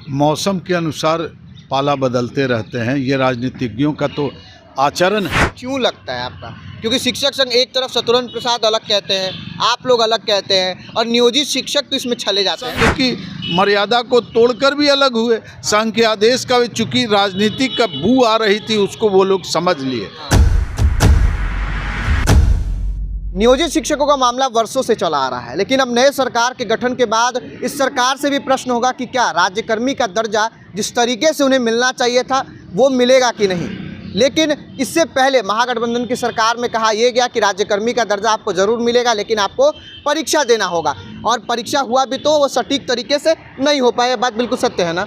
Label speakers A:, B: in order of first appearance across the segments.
A: मौसम के अनुसार पाला बदलते रहते हैं, ये राजनीतिज्ञों का तो आचरण है।
B: क्यों लगता है आपका? क्योंकि शिक्षक संघ एक तरफ शत्रुघ्न प्रसाद अलग कहते हैं, आप लोग अलग कहते हैं और नियोजित शिक्षक तो इसमें चले जाते हैं।
A: क्योंकि मर्यादा को तोड़कर भी अलग हुए। संघ के आदेश का चूंकि राजनीतिक का बू आ रही थी, उसको वो लोग समझ लिए।
B: नियोजित शिक्षकों का मामला वर्षों से चला आ रहा है, लेकिन अब नए सरकार के गठन के बाद इस सरकार से भी प्रश्न होगा कि क्या राज्यकर्मी का दर्जा जिस तरीके से उन्हें मिलना चाहिए था वो मिलेगा कि नहीं। लेकिन इससे पहले महागठबंधन की सरकार में कहा यह गया कि राज्यकर्मी का दर्जा आपको ज़रूर मिलेगा, लेकिन आपको परीक्षा देना होगा। और परीक्षा हुआ भी तो वो सटीक तरीके से नहीं हो पाया, बात बिल्कुल सत्य है ना।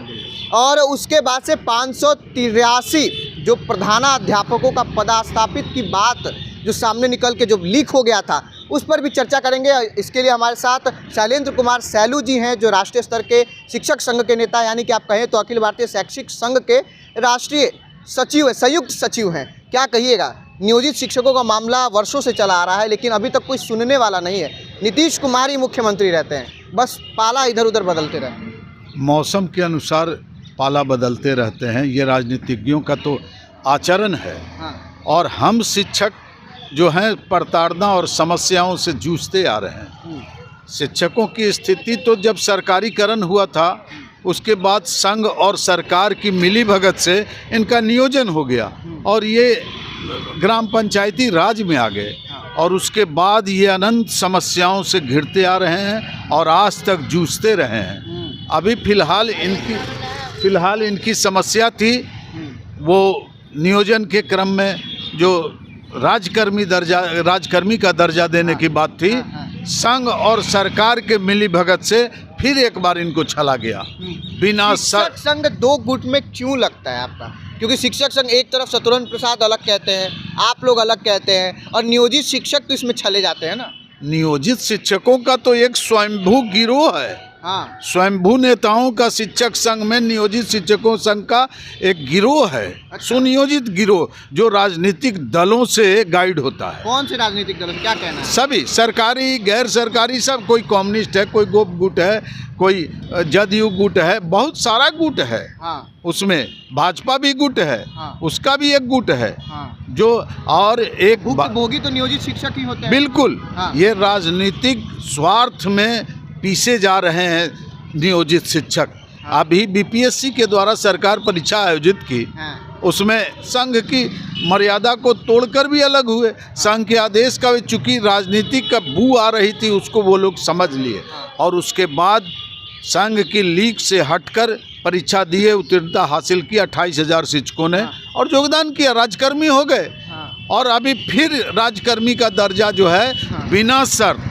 B: और उसके बाद से 583 जो प्रधानाध्यापकों का पदस्थापित की बात जो सामने निकल के जो लीक हो गया था, उस पर भी चर्चा करेंगे। इसके लिए हमारे साथ शैलेंद्र कुमार सैलू जी हैं, जो राष्ट्रीय स्तर के शिक्षक संघ के नेता, यानी कि आप कहें तो अखिल भारतीय शैक्षिक संघ के राष्ट्रीय सचिव है, संयुक्त सचिव हैं। क्या कहिएगा, नियोजित शिक्षकों का मामला वर्षों से चला आ रहा है, लेकिन अभी तक कोई सुनने वाला नहीं है। नीतीश कुमार ही मुख्यमंत्री रहते हैं, बस पाला इधर उधर बदलते रहते हैं।
A: मौसम के अनुसार पाला बदलते रहते हैं, ये राजनीतिज्ञों का तो आचरण है।
B: हाँ।
A: और हम शिक्षक जो हैं प्रताड़ना और समस्याओं से जूझते आ रहे हैं। शिक्षकों की स्थिति तो जब सरकारीकरण हुआ था, उसके बाद संघ और सरकार की मिलीभगत से इनका नियोजन हो गया और ये ग्राम पंचायती राज में आ गए। और उसके बाद ये अनंत समस्याओं से घिरते आ रहे हैं और आज तक जूझते रहे हैं। अभी फिलहाल इनकी समस्या थी वो नियोजन के क्रम में जो राजकर्मी का दर्जा देने की बात थी। संघ और सरकार के मिलीभगत से फिर एक बार इनको छला गया बिना
B: शिक्षक संघ दो गुट में क्यों लगता है आपका? क्योंकि शिक्षक संघ एक तरफ शत्रुघ्न प्रसाद अलग कहते हैं, आप लोग अलग कहते हैं और नियोजित शिक्षक तो इसमें चले जाते हैं ना।
A: नियोजित शिक्षकों का तो एक स्वयंभू गिरोह है।
B: हाँ।
A: स्वयंभू नेताओं का शिक्षक संघ में नियोजित शिक्षकों संघ का एक गिरोह है। अच्छा। सुनियोजित गिरोह जो राजनीतिक दलों से गाइड होता है।
B: कौन से राजनीतिक दलों, क्या कहना है?
A: सभी, सरकारी गैर सरकारी सब। कोई कम्युनिस्ट है, कोई गोप गुट है, कोई जदयू गुट है, बहुत सारा गुट है।
B: हाँ।
A: उसमें भाजपा भी गुट है।
B: हाँ।
A: उसका भी एक गुट है।
B: हाँ। जो
A: और एक
B: भोगी तो नियोजित शिक्षक ही होते हैं।
A: बिल्कुल।
B: हाँ।
A: ये राजनीतिक स्वार्थ में पीछे जा रहे हैं नियोजित शिक्षक। हाँ। अभी बीपीएससी के द्वारा सरकार परीक्षा आयोजित की। हाँ। उसमें संघ की मर्यादा को तोड़कर भी अलग हुए। हाँ। संघ के आदेश का चूंकि राजनीतिक का बू आ रही थी, उसको वो लोग समझ लिए। हाँ। और उसके बाद संघ की लीक से हटकर परीक्षा दिए, उत्तीर्णता हासिल की 28,000 शिक्षकों ने। हाँ। और योगदान किया, राजकर्मी हो गए। हाँ। और अभी फिर राजकर्मी का दर्जा जो है, हाँ, बिना शर्त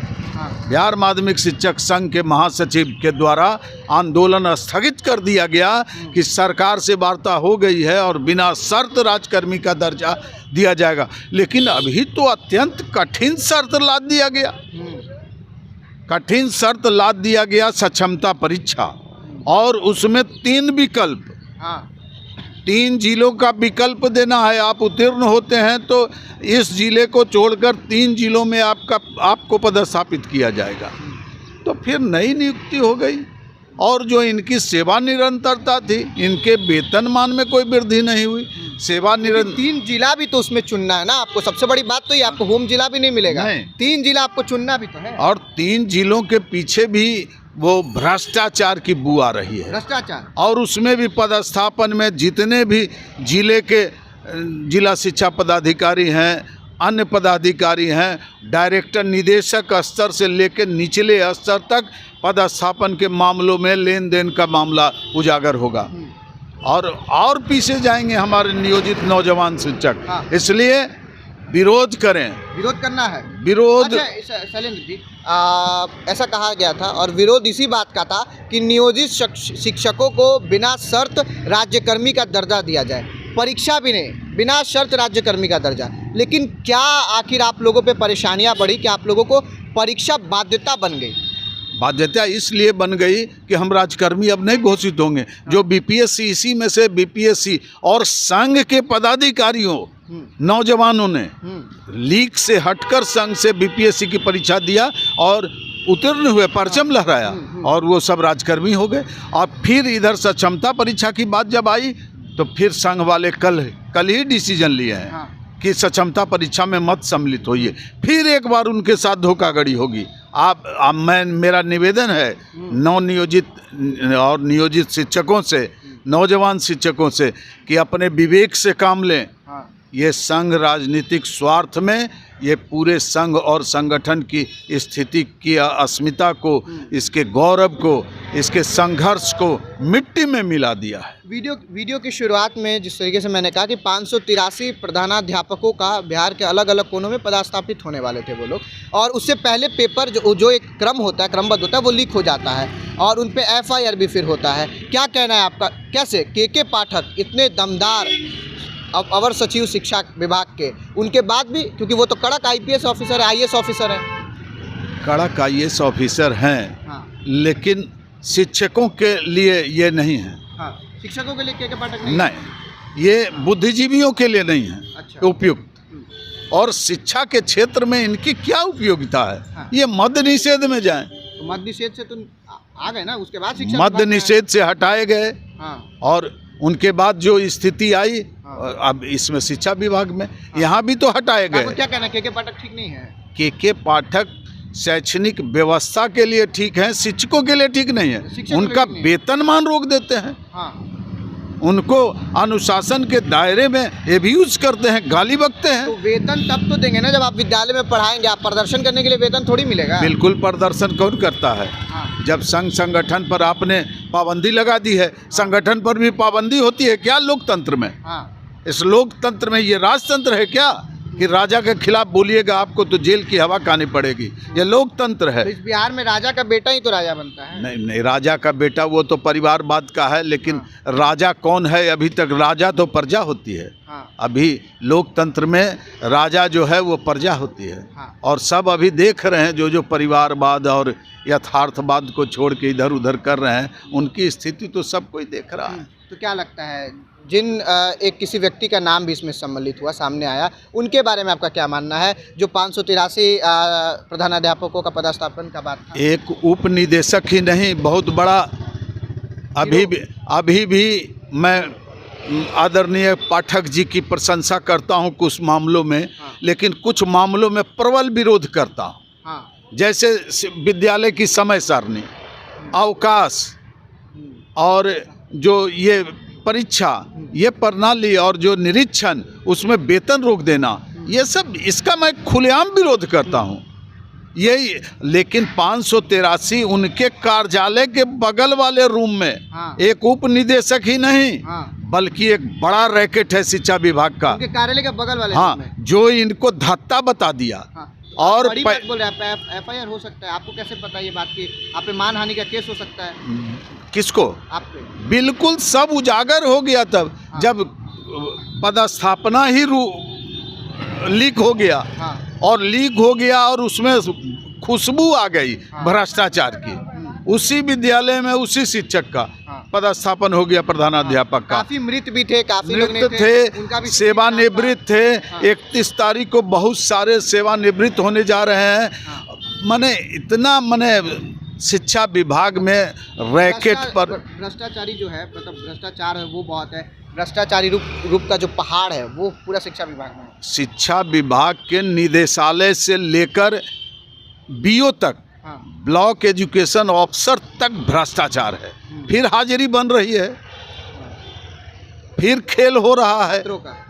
A: बिहार माध्यमिक शिक्षक संघ के महासचिव के द्वारा आंदोलन स्थगित कर दिया गया कि सरकार से वार्ता हो गई है और बिना शर्त राजकर्मी का दर्जा दिया जाएगा। लेकिन अभी तो अत्यंत कठिन शर्त लाद दिया गया। कठिन शर्त लाद दिया गया, सक्षमता परीक्षा, और उसमें 3 विकल्प। हाँ। 3 जिलों का विकल्प देना है। आप उत्तीर्ण होते हैं तो इस जिले को छोड़कर 3 जिलों में आपको पदस्थापित किया जाएगा। तो फिर नई नियुक्ति हो गई। और जो इनकी सेवा निरंतरता थी, इनके वेतनमान में कोई वृद्धि नहीं हुई। सेवा निरंतर
B: 3 जिला भी तो उसमें चुनना है ना आपको। सबसे बड़ी बात तो ये, आपको होम जिला भी नहीं मिलेगा। नहीं। 3 जिला आपको चुनना भी तो है।
A: और 3 जिलों के पीछे भी वो भ्रष्टाचार की बू आ रही है।
B: भ्रष्टाचार। और
A: उसमें भी पदस्थापन में जितने भी जिले के जिला शिक्षा पदाधिकारी हैं, अन्य पदाधिकारी हैं, डायरेक्टर निदेशक स्तर से लेकर निचले स्तर तक पदस्थापन के मामलों में लेन देन का मामला उजागर होगा। और पीछे जाएंगे हमारे नियोजित नौजवान शिक्षक। हाँ। इसलिए विरोध करें। विरोध
B: करना है।
A: विरोध।
B: अच्छा शैलेंद्र जी, ऐसा कहा गया था और विरोध इसी बात का था कि नियोजित शिक्षकों को बिना शर्त राज्यकर्मी का दर्जा दिया जाए, परीक्षा भी नहीं, बिना शर्त राज्यकर्मी का दर्जा। लेकिन क्या आखिर आप लोगों पे परेशानियां बढ़ी कि आप लोगों को परीक्षा बाध्यता बन गई?
A: बाध्यता इसलिए बन गई कि हम राजकर्मी अब नहीं घोषित होंगे। जो बीपीएससी, इसी में से बीपीएससी और संघ के पदाधिकारियों नौजवानों ने लीक से हटकर संघ से बीपीएससी की परीक्षा दिया और उत्तीर्ण हुए, परचम लहराया और वो सब राजकर्मी हो गए। और फिर इधर सक्षमता परीक्षा की बात जब आई तो फिर संघ वाले कल ही डिसीजन लिए हैं कि सक्षमता परीक्षा में मत सम्मिलित होइए। फिर एक बार उनके साथ धोखाधड़ी होगी। मेरा निवेदन है नवनियोजित और नियोजित शिक्षकों से, नौजवान शिक्षकों से कि अपने विवेक से काम लें। ये संघ राजनीतिक स्वार्थ में ये पूरे संघ और संगठन की स्थिति की अस्मिता को, इसके गौरव को, इसके संघर्ष को मिट्टी में मिला दिया है।
B: वीडियो की शुरुआत में जिस तरीके से मैंने कहा कि 583 प्रधानाध्यापकों का बिहार के अलग अलग कोनों में पदस्थापित होने वाले थे वो लोग, और उससे पहले पेपर जो एक क्रम होता है, क्रमबद्ध होता है, वो लीक हो जाता है और उन पे FIR भी फिर होता है। क्या कहना है आपका, कैसे के पाठक इतने दमदार अब अवर सचिव शिक्षा विभाग के, उनके बाद भी, क्योंकि वो तो कड़क IPS ऑफिसर है, IAS ऑफिसर है,
A: कड़क IAS ऑफिसर हैं, लेकिन शिक्षकों के लिए ये नहीं है।
B: शिक्षकों के लिए के पाठक
A: नहीं, ये बुद्धिजीवियों के लिए नहीं है।
B: अच्छा।
A: उपयुक्त। और शिक्षा के क्षेत्र में इनकी क्या उपयोगिता है? ये मद्य निषेध में जाएं।
B: तो मद्य निषेध से तो आ गए ना, उसके बाद शिक्षा
A: मद्य निषेध से हटाए गए और उनके बाद जो स्थिति आई अब इसमें शिक्षा विभाग में यहाँ भी तो हटाए गए।
B: क्या कहना है, के पाठक ठीक नहीं है?
A: के पाठक शैक्षणिक व्यवस्था के लिए ठीक है, शिक्षकों के लिए ठीक नहीं है। उनका वेतनमान रोक देते हैं, उनको अनुशासन के दायरे में एब्यूज करते हैं, गाली बकते हैं।
B: तो वेतन तब तो देंगे ना जब आप विद्यालय में पढ़ाएंगे, आप प्रदर्शन करने के लिए वेतन थोड़ी मिलेगा।
A: बिल्कुल, प्रदर्शन कौन करता है? जब संघ संगठन पर आपने पाबंदी लगा दी है, संगठन पर भी पाबंदी होती है क्या लोकतंत्र में? इस लोकतंत्र में ये राजतंत्र है क्या कि राजा के खिलाफ बोलिएगा आपको तो जेल की हवा खानी पड़ेगी? ये लोकतंत्र है।
B: तो इस बिहार में राजा का बेटा ही तो राजा बनता है।
A: नहीं, राजा का बेटा वो तो परिवारवाद का है, लेकिन राजा कौन है? अभी तक राजा तो प्रजा होती है। अभी लोकतंत्र में राजा जो है वो प्रजा होती है। और सब अभी देख रहे हैं जो परिवारवाद और यथार्थवाद को छोड़ के इधर उधर कर रहे हैं, उनकी स्थिति तो सब कोई देख रहा है।
B: तो क्या लगता है, जिन एक किसी व्यक्ति का नाम भी इसमें सम्मिलित हुआ, सामने आया, उनके बारे में आपका क्या मानना है? जो 583 प्रधानाध्यापकों का पदस्थापन का बात था।
A: एक उप निदेशक ही नहीं, बहुत बड़ा अभी भी मैं आदरणीय पाठक जी की प्रशंसा करता हूं कुछ मामलों में, लेकिन कुछ मामलों में प्रबल विरोध करता हूं। जैसे विद्यालय की समय सारणी, अवकाश और जो ये परीक्षा, ये प्रणाली और जो निरीक्षण, उसमें वेतन रोक देना, ये सब, इसका मैं खुलेआम विरोध करता हूँ। यही, लेकिन 583 उनके कार्यालय के बगल वाले रूम में एक उप निदेशक ही नहीं, बल्कि एक बड़ा रैकेट है शिक्षा विभाग का,
B: उनके कार्यालय के बगल वाले रूम में,
A: जो इनको धत्ता बता दिया। और
B: बड़ी बात बोल रहे हैं, FIR हो सकता है। आपको कैसे पता ये बात कि आप पे मानहानि का केस हो सकता है?
A: किसको?
B: आप पे।
A: बिल्कुल, सब उजागर हो गया तब जब पदस्थापना ही लीक हो गया। और लीक हो गया और उसमें खुशबू आ गई भ्रष्टाचार की। उसी विद्यालय में उसी शिक्षक का पदस्थापन हो गया, प्रधानाध्यापक का।
B: काफी मृत भी थे, काफी लोग
A: थे, सेवानिवृत्त थे। 31 तारीख को बहुत सारे सेवानिवृत्त होने जा रहे हैं। माने इतना, माने शिक्षा विभाग में रैकेट पर
B: भ्रष्टाचारी जो है, मतलब भ्रष्टाचार है वो बहुत है। भ्रष्टाचारी रूप का जो पहाड़ है वो पूरा शिक्षा विभाग में है।
A: शिक्षा विभाग के निदेशालय से लेकर BO तक, ब्लॉक एजुकेशन ऑफिसर तक भ्रष्टाचार है। फिर हाजिरी बन रही है, फिर खेल हो रहा है।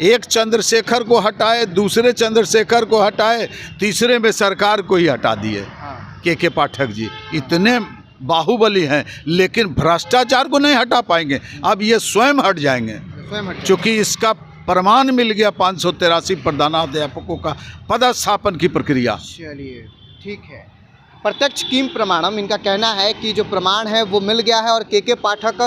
A: एक चंद्रशेखर को हटाए, दूसरे चंद्रशेखर को हटाए, तीसरे में सरकार को ही हटा दिए। के पाठक जी इतने बाहुबली हैं, लेकिन भ्रष्टाचार को नहीं हटा पाएंगे। अब ये स्वयं हट जाएंगे, क्योंकि इसका प्रमाण मिल गया 583 प्रधानाध्यापकों का पदस्थापन की प्रक्रिया।
B: चलिए ठीक है, प्रत्यक्ष किम प्रमाणम, इनका कहना है कि जो प्रमाण है वो मिल गया है और के पाठक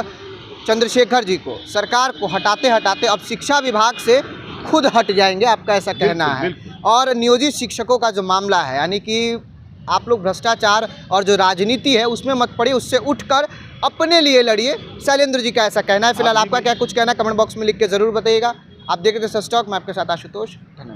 B: चंद्रशेखर जी को, सरकार को हटाते हटाते अब शिक्षा विभाग से खुद हट जाएंगे, आपका ऐसा कहना है। और नियोजित शिक्षकों का जो मामला है, यानी कि आप लोग भ्रष्टाचार और जो राजनीति है उसमें मत पड़िए, उससे उठकर अपने लिए लड़िए, शैलेंद्र जी का ऐसा कहना है। फिलहाल आपका क्या कुछ कहना, कमेंट बॉक्स में लिख के ज़रूर बताइएगा। आप देख रहे थे सच टॉक, मैं आपके साथ आशुतोष। धन्यवाद।